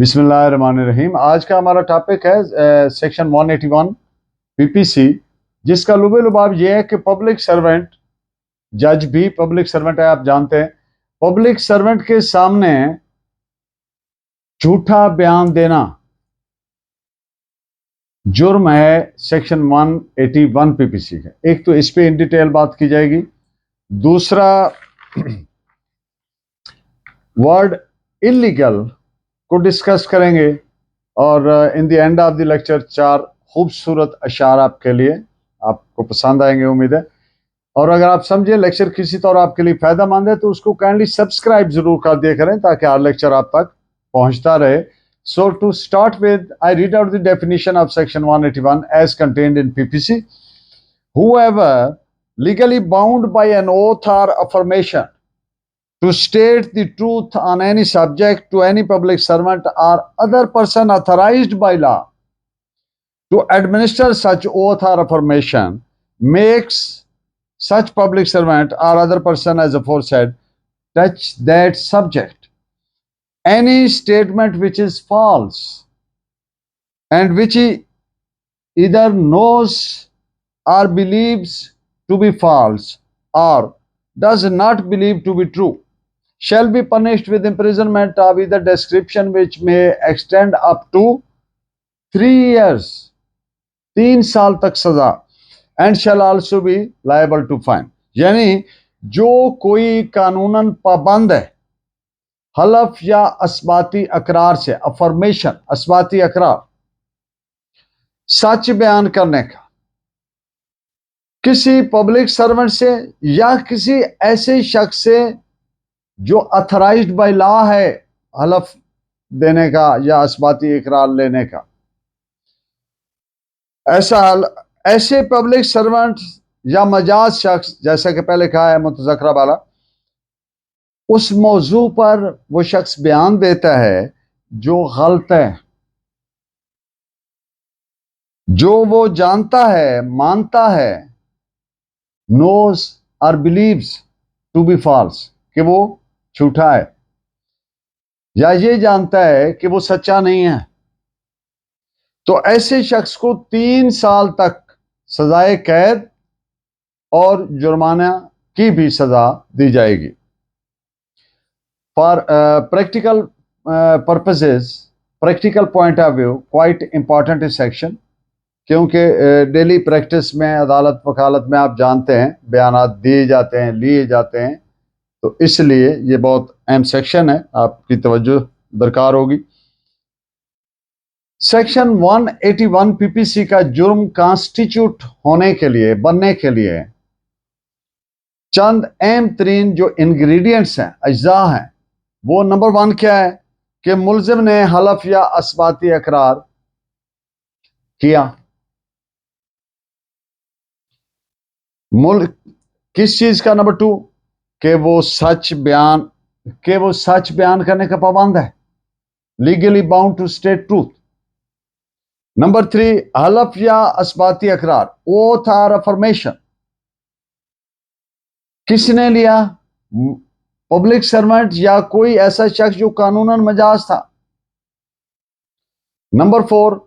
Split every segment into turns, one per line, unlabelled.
बिस्मिल्लाहिर्रहमानिर्रहीम। आज का हमारा टॉपिक है सेक्शन 181 पीपीसी, जिसका लुबे-लुबाब ये है कि पब्लिक सर्वेंट, जज भी पब्लिक सर्वेंट है, आप जानते हैं। पब्लिक सर्वेंट के सामने झूठा बयान देना जुर्म है सेक्शन 181 पीपीसी का। एक तो इस पे इन डिटेल बात की जाएगी। दूसरा, वर्ड इलीगल को डिस्कस करेंगे। और in the end of the lecture 4 खूबसूरत अशार आपके लिए, आपको पसंद आएंगे उम्मीद है। और अगर आप समझे लेक्चर किसी तरह आपके लिए फायदा मंद है तो उसको काइंडली सब्सक्राइब जरूर कर दिया करें ताकि हर लेक्चर आप तक पहुंचता रहे। So to start with, I read out the definition of section 181 as contained in PPC. Whoever legally bound by an oath or affirmation to state the truth on any subject to any public servant or other person authorized by law to administer such oath or affirmation makes such public servant or other person as aforesaid touch that subject. Any statement which is false and which he either knows or believes to be false or does not believe to be true shall be punished with imprisonment of either description which may extend up to 3 years, 3 साल तक सजा, and shall also be liable to fine. यानी जो कोई कानूनन पाबंद है हलफ या अस्बाती अकरार से, अफर्मेशन अस्बाती अकरार, सच बयान करने का किसी पब्लिक सर्वेंट से या किसी ऐसे शख्स से जो अथराइज्ड बाय लॉ है हलफ देने का या अस्बाती इकरार लेने का, ऐसे पब्लिक सर्वेंट या मजाज शख्स, जैसा कि पहले कहा है मुतज़क्रा वाला, उस मौजू पर वो शख्स बयान देता है जो गलत है, जो वो जानता है, मानता है, नोज और बिलीव्स टू बी फॉल्स, कि वो झूठा है, या ये जानता है कि वो सच्चा नहीं है, तो ऐसे शख्स को 3 साल तक सजाए कैद और जुर्माना की भी सजा दी जाएगी। For practical purposes, practical point of view, quite important इस सेक्शन, क्योंकि डेली प्रैक्टिस में, अदालत वकालत में आप जानते हैं बयानात दिए जाते हैं, लिए जाते हैं, तो इसलिए ये बहुत अहम सेक्शन है, आपकी तवज्जो दरकार होगी। सेक्शन 181 पीपीसी का जुर्म कॉन्स्टिट्यूट होने के लिए, बनने के लिए चंद अहम तरीन जो इंग्रेडिएंट्स हैं, अज्जा हैं, वो नंबर 1 क्या है कि मुल्जिम ने हलफ या अस्बाती अकरार किया। किस चीज का? नंबर 2 कि वो सच बयान करने का पाबंद है, legally bound to state truth. Number 3, हलफ या अस्बाती अकरार, ओथ और अफर्मेशन, किसने लिया? पब्लिक सर्वेंट या कोई ऐसा शख्स जो कानूनन मजाज था। नंबर 4,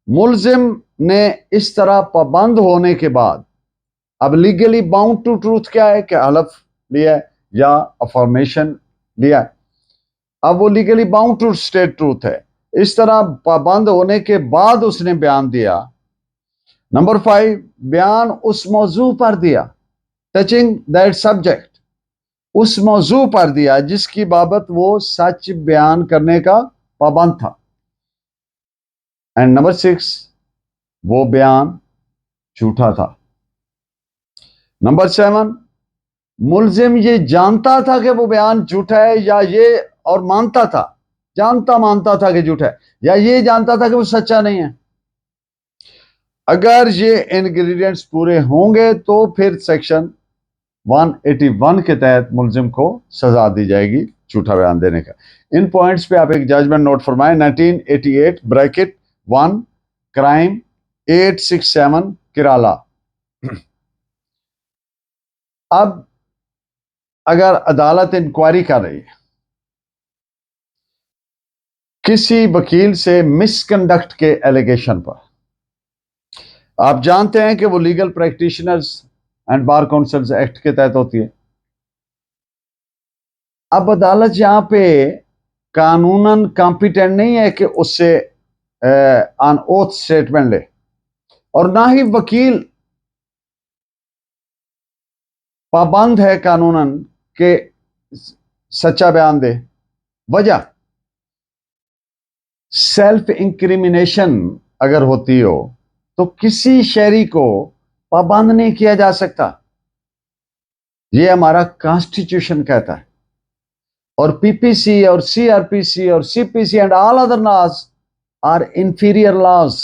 मुल्जिम ने इस तरह पाबंद होने के बाद अब लीगली बाउंड टू ट्रूथ क्या है कि हलफ लिया या अफर्मेशन लिया, अब वो legally bound to state truth है। इस तरह पाबंद होने के बाद उसने बयान दिया। नंबर 5, बयान उस मौजू पर दिया, टचिंग दैट सब्जेक्ट, उस मौजू पर दिया जिसकी बाबत वो सच बयान करने का पाबंद था। एंड नंबर 6, वो बयान झूठा था। नंबर 7, मुल्जिम ये जानता था कि वो बयान झूठा है, या ये और मानता था, मानता था कि झूठा है, या ये जानता था कि वो सच्चा नहीं है। अगर ये इंग्रेडिएंट्स पूरे होंगे तो फिर सेक्शन 181 के तहत मुल्जिम को सजा दी जाएगी झूठा बयान देने का। इन पॉइंट्स पे आप एक judgement note फरमाएं। 1988 bracket 1 crime 867 Kerala. अब अगर अदालत इंक्वायरी कर रही है किसी वकील से मिसकंडक्ट के एलिगेशन पर। आप जानते हैं कि वो legal practitioners and bar councils act के तहत होती है। अब अदालत यहां पे कानूनन कॉम्पिटेंट नहीं है कि उससे ऑन ओथ स्टेटमेंट ले, और ना ही वकील पाबंद है कानूनन के सच्चा बयान दे। वजह, सेल्फ इंक्रिमिनेशन अगर होती हो तो किसी शहरी को पाबंद नहीं किया जा सकता, ये हमारा कॉन्स्टिट्यूशन कहता है। और पीपीसी और सीआरपीसी और CPC and all other laws are inferior laws.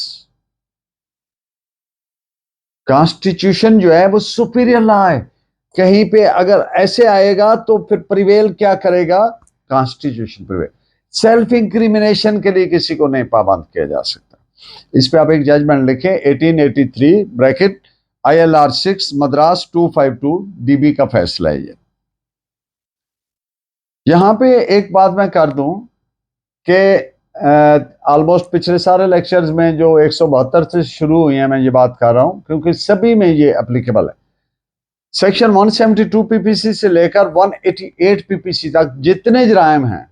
Constitution जो है वो सुपीरियर लॉ है। कहीं पे अगर ऐसे आएगा तो फिर प्रिवेल क्या करेगा? Constitution prevail. सेल्फ इंक्रिमिनेशन के लिए किसी को नहीं पाबंद किया जा सकता। इस पे आप एक जजमेंट लिखें, 1883 ब्रैकेट ILR 6 मद्रास 252 DB का फैसला है ये। यहां पे एक बात मैं कर दूं कि ऑलमोस्ट पिछले सारे लेक्चर्स में जो 172 से शुरू हुई है, मैं ये बात कर रहा हूं क्योंकि सभी में ये एप्लीकेबल है। सेक्शन 172 पीपीसी से लेकर 188 पीपीसी तक जितने जराइम हैं,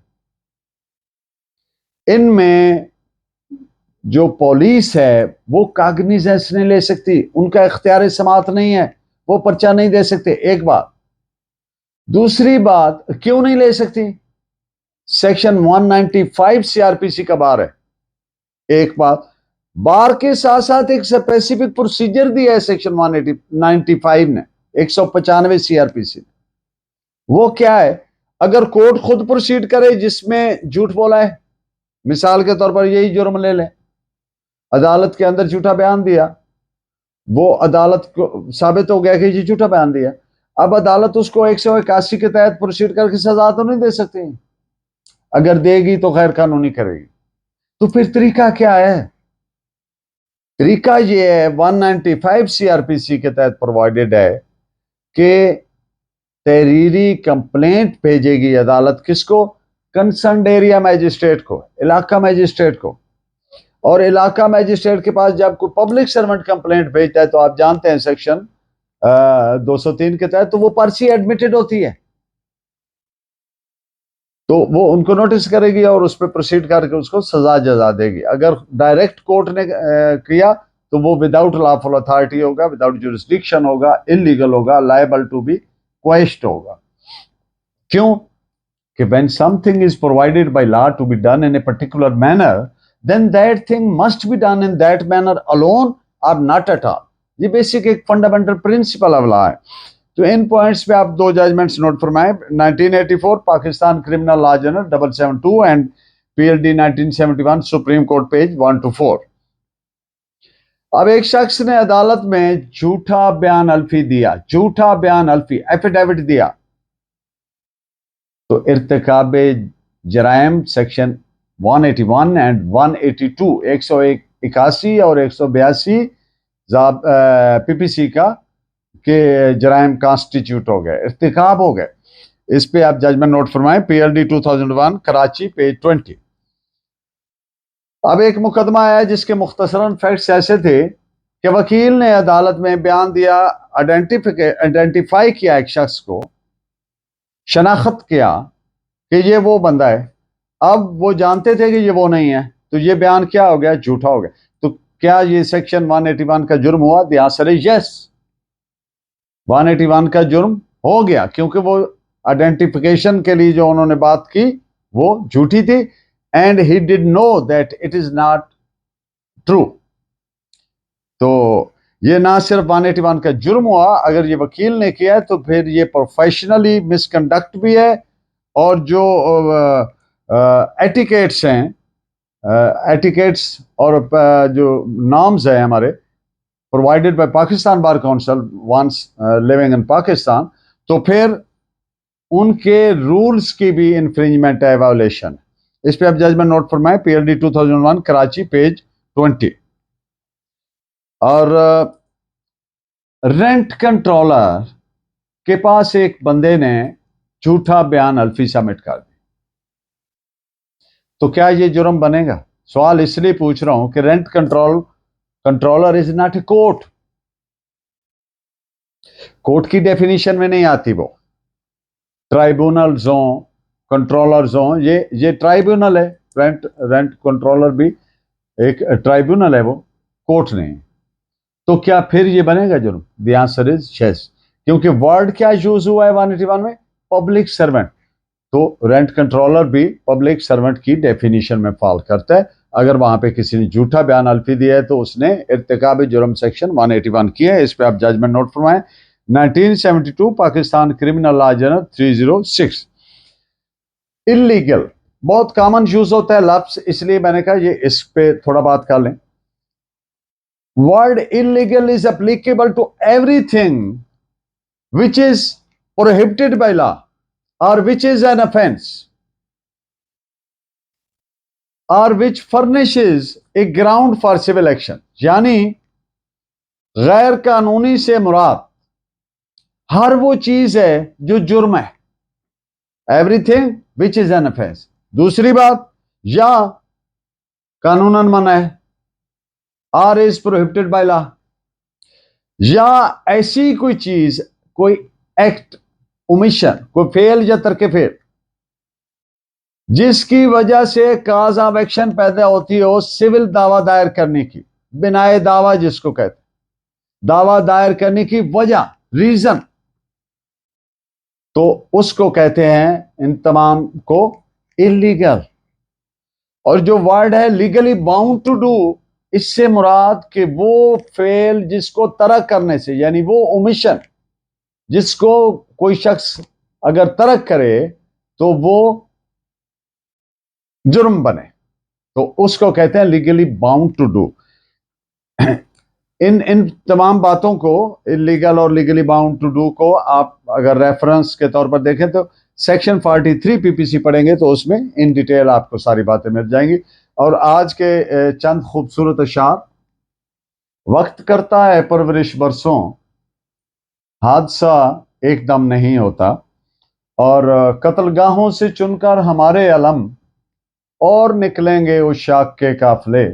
इनमें जो पुलिस है वो काग्निजेंस नहीं ले सकती, उनका इख्तियार समाअत नहीं है, वो पर्चा नहीं दे सकते। एक बात। दूसरी बात, क्यों नहीं ले सकती? सेक्शन 195 सीआरपीसी का बार है। एक बात। बार के साथ साथ एक स्पेसिफिक प्रोसीजर दिया है सेक्शन 195 ने, 195 सीआरपीसी। वो क्या है? अगर कोर्ट खुद प्रोसीड करे जिसमें झूठ बोला है, मिसाल के तौर पर यही जुर्म ले लें, अदालत के अंदर झूठा बयान दिया, वो अदालत को साबित हो गया कि ये झूठा बयान दिया, अब अदालत उसको 181 के तहत प्रोसीड करके सजा तो नहीं दे सकती। अगर देगी तो गैर कानूनी करेगी। तो फिर तरीका क्या है? तरीका ये है, 195 सीआरपीसी के तहत प्रोवाइडेड है कि तहरीरी कंप्लेंट भेजेगी अदालत, किसको? कंसर्न एरिया मैजिस्ट्रेट को, इलाका मैजिस्ट्रेट को। और इलाका मैजिस्ट्रेट के पास जब कोई पब्लिक सर्वेंट कंप्लेंट भेजता है तो आप जानते हैं सेक्शन 203 के तहत तो वो पर्ची एडमिटेड होती है, तो वो उनको नोटिस करेगी और उस पर प्रोसीड करके उसको सजा जजा देगी। अगर डायरेक्ट कोर्ट ने किया तो वो विदाउट लॉफुल अथॉरिटी होगा, विदाउट जुरिस्डिक्शन होगा, इलीगल होगा, लायबल टू बी क्वेश्ड होगा। क्यों? कि when something is provided by law to be done in a particular manner, then that thing must be done in that manner alone or not at all। ये basic एक fundamental principle of law है। तो इन points पे आप दो judgments note फरमाएं। 1984 Pakistan criminal law journal 772 and PLD 1971 supreme court page 124। अब एक शख्स ने अदालत में झूठा बयान अल्फी दिया, झूठा बयान अल्फी एफिडेविट दिया, तो इर्तिकाब जराइम सेक्शन 181 एंड 182 181 और 182 पीपीसी का के जराइम कॉन्स्टिट्यूट हो गए, इर्तिकाब हो गए। इस पे आप जजमेंट नोट फरमाएं, PLD 2001 कराची पेज 20। अब एक मुकदमा आया जिसके मुख्तसरन फैक्ट्स ऐसे थे कि वकील ने अदालत में बयान दिया, आइडेंटिफाई किया एक शख्स को, शनाख्त किया कि ये वो बंदा है। अब वो जानते थे कि ये वो नहीं है, तो ये बयान क्या हो गया? झूठा हो गया। तो क्या ये सेक्शन 181 का जुर्म हुआ? द आंसर इज यस, 181 का जुर्म हो गया, क्योंकि वो आइडेंटिफिकेशन के लिए जो उन्होंने बात की वो झूठी थी, and he did know that it is not true. तो ये ना सिर्फ 181 का जुर्म हुआ, अगर ये वकील ने किया है तो फिर ये प्रोफेशनली मिसकंडक्ट भी है, और जो एटिकेट्स हैं, एटिकेट्स और जो नॉर्म्स हैं हमारे provided by Pakistan Bar Council once living in Pakistan, तो फिर उनके रूल्स की भी इंफ्रिंजमेंट है, वायोलेशन। इस पे आप जजमेंट नोट फरमाएं, PLD 2001 कराची पेज 20। और रेंट कंट्रोलर के पास एक बंदे ने झूठा बयान अल्फी सबमिट कर दी, तो क्या ये जुर्म बनेगा? सवाल इसलिए पूछ रहा हूं कि rent controller is not a court. Court की डेफिनेशन में नहीं आती वो। ट्राइब्यूनल जोन, कंट्रोलर जोन, ये ट्राइब्यूनल है। रेंट कंट्रोलर भी एक ट्राइब्यूनल है, वो कोर्ट नहीं। तो क्या फिर ये बनेगा जुर्म? द आंसर इज यस, क्योंकि वर्ड क्या यूज हुआ है 181 में? Public servant. तो रेंट कंट्रोलर भी पब्लिक सर्वेंट की डेफिनेशन में फॉल करता है। अगर वहां पे किसी ने झूठा बयान अल्फी दिया है तो उसने इर्तिकाब जुर्म सेक्शन 181 किया है। इस पे आप जजमेंट नोट फरमाएं। 1972 Pakistan criminal law journal 306। Illegal बहुत कॉमन यूज होता है लफ्ज, इसलिए मैंने कहा ये इस पे थोड़ा बात कर लें। Word illegal is applicable to everything which is prohibited by law or which is an offense or which furnishes a ground for civil action। यानी गैर कानूनी से मुराद हर वो चीज है जो जुर्म है, everything which is an offence. दूसरी बात, या कानूनन मना है, or is prohibited by law, या ऐसी कोई चीज, कोई एक्ट, ओमिशन, कोई फेल या तर्क फेल जिसकी वजह से काज ऑफ एक्शन पैदा होती हो सिविल दावा दायर करने की, बिनाए दावा जिसको कहते, दावा दायर करने की वजह, रीजन, तो उसको कहते हैं इन तमाम को इलीगल। और जो वर्ड है लीगली बाउंड टू डू, इससे मुराद कि वो फेल जिसको तरक करने से, यानी वो ओमिशन जिसको कोई शख्स अगर तरक करे तो वो जुर्म बने, तो उसको कहते हैं लीगली बाउंड टू डू। इन तमाम बातों को, इलीगल और लीगली बाउंड टू डू को आप अगर रेफरेंस के तौर पर देखें तो सेक्शन 43 पीपीसी पढ़ेंगे तो उसमें इन डिटेल आपको सारी बातें मिल जाएंगी। और आज के चंद खूबसूरत अशार। वक्त करता है परवरिश बरसों, हादसा एकदम नहीं होता, और कत्लगाहों से चुनकर हमारे अलम और निकलेंगे उस शाख के काफले,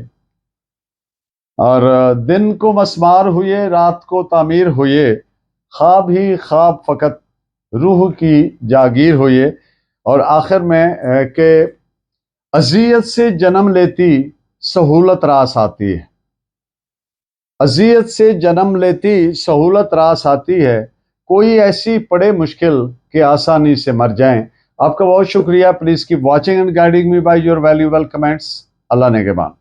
और दिन को मस्मार हुए रात को तामीर हुए, ख्वाब ही ख्वाब फकत रूह की जागीर हुए। और आखिर में कि अजियत से जन्म लेती सहूलत रास आती है, अजियत से जन्म लेती सहूलत रास आती है, कोई ऐसी पड़े मुश्किल कि आसानी से मर जाएं। आपका बहुत शुक्रिया। Please keep watching and guiding me by your valuable comments. अल्लाह नेगेबान।